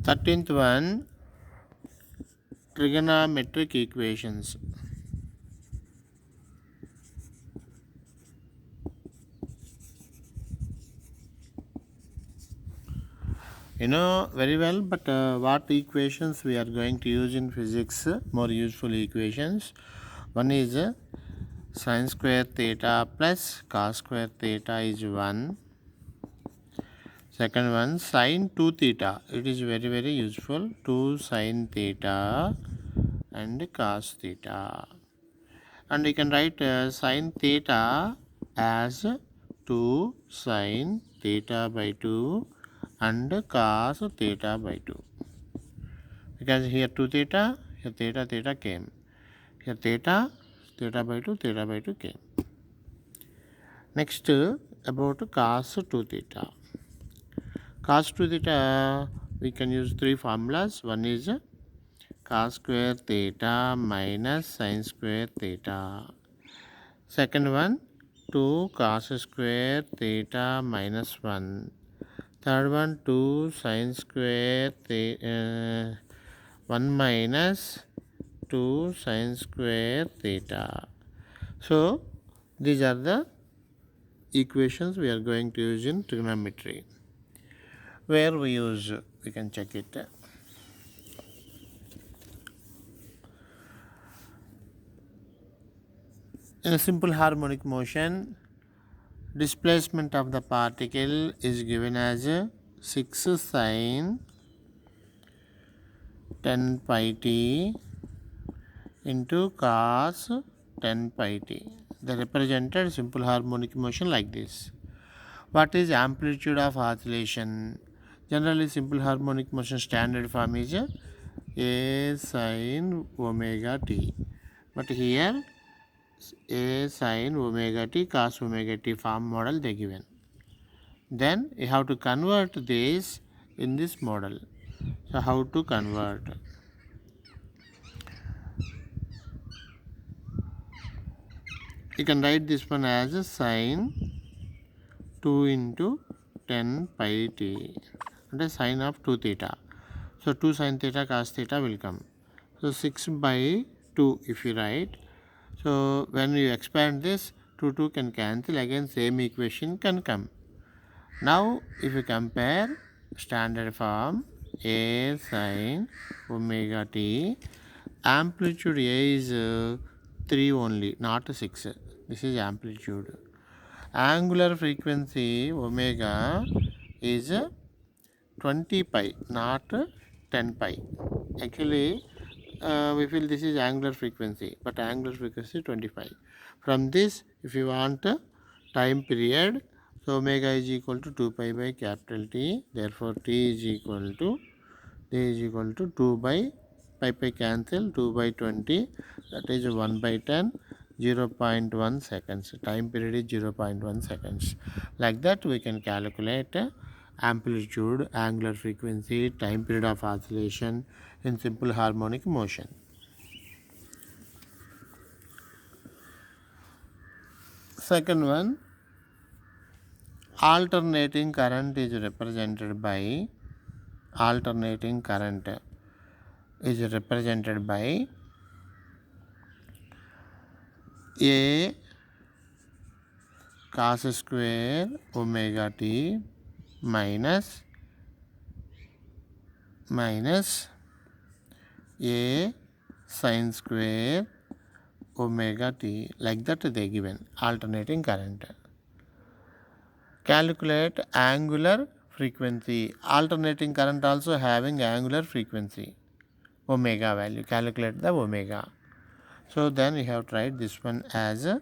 13th one, trigonometric equations. You know very well, but what equations we are going to use in physics, more useful equations. One is sin square theta plus cos square theta is 1. Second one, sin 2 theta. It is very useful. 2 sin theta and cos theta. And you can write sin theta as 2 sin theta by 2 and cos theta by 2. Because here 2 theta, here theta came. Here theta by 2, theta by 2 came. Next, about cos 2 theta. Cos 2 theta, we can use three formulas. One is cos square theta minus sin square theta. Second one, 2 cos square theta minus 1. Third one, 2 sin square 1 minus 2 sin square theta. So, these are the equations we are going to use in trigonometry. Where we use, we can check it. In a simple harmonic motion, displacement of the particle is given as 6 sin 10 pi t into cos 10 pi t. They represented simple harmonic motion like this. What is amplitude of oscillation? Generally, simple harmonic motion standard form is a sin omega t. But here, a sin omega t cos omega t form model they given. Then you have to convert this in this model. So how to convert? You can write this one as a sin 2 into 10 pi t and a sine of 2 theta. So 2 sin theta cos theta will come. So 6 by 2 if you write. So when you expand this, 2 can cancel, again same equation can come. Now if you compare standard form, a sin omega t, amplitude a is 3 only, not 6. This is amplitude. Angular frequency omega is 20 pi, not 10 pi. Actually, we feel this is angular frequency, but angular frequency 25. From this, if you want time period, so omega is equal to 2 pi by capital T. Therefore, T is equal to 2 by pi cancel, 2 by 20, that is 1 by 10, 0.1 seconds. Time period is 0.1 seconds. Like that, we can calculate amplitude, angular frequency, time period of oscillation in simple harmonic motion. Second one, alternating current is represented by a cos square omega t minus a sin square omega t. Like that they given alternating current. Calculate angular frequency. Alternating current also having angular frequency, omega value. Calculate the omega. So then you have to write this one as a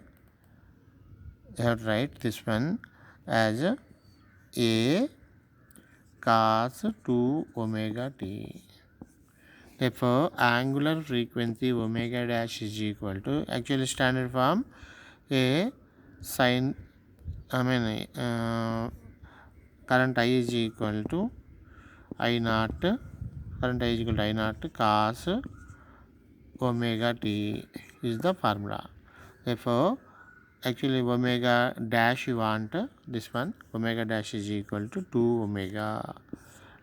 cos 2 omega t. Therefore, angular frequency omega dash is equal to, actually standard form, a sin, current I is equal to I naught, cos omega t is the formula. Therefore, actually omega dash you want, this one, omega dash is equal to 2 omega.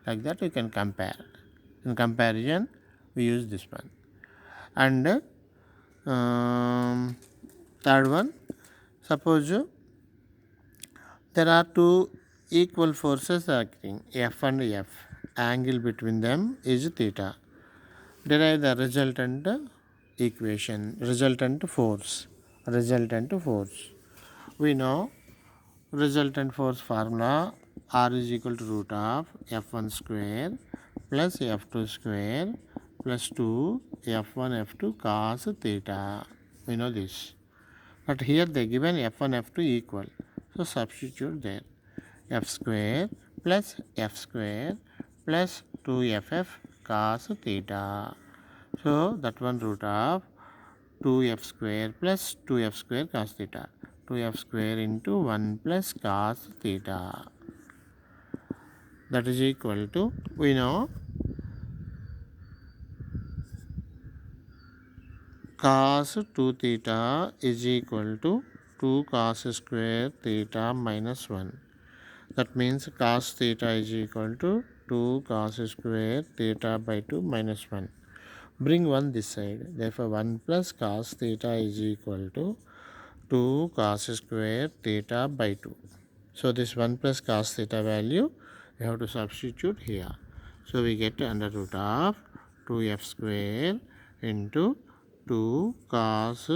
Like that you can compare. In comparison, we use this one. And third one, suppose there are two equal forces acting, F and F. Angle between them is theta. Derive the resultant equation, resultant force. We know resultant force formula, R is equal to root of F1 square plus F2 square plus 2 F1 F2 cos theta. We know this. But here they given F1 F2 equal. So substitute there. F square plus 2ff cos theta. So that one root of 2f square plus 2f square cos theta. 2f square into 1 plus cos theta. That is equal to, we know, cos 2 theta is equal to 2 cos square theta minus 1. That means cos theta is equal to 2 cos square theta by 2 minus 1. Bring 1 this side. Therefore, 1 plus cos theta is equal to 2 cos square theta by 2. So, this 1 plus cos theta value we have to substitute here. So, we get under root of 2f square into 2 cos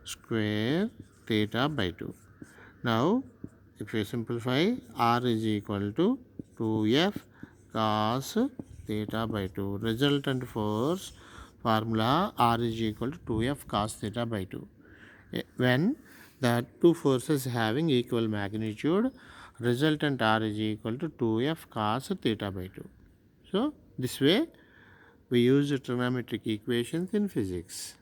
square theta by 2. Now, if you simplify, R is equal to 2f cos theta by 2. Resultant force formula, R is equal to 2f cos theta by 2. When the two forces having equal magnitude, resultant R is equal to 2f cos theta by 2. So, this way we use trigonometric equations in physics.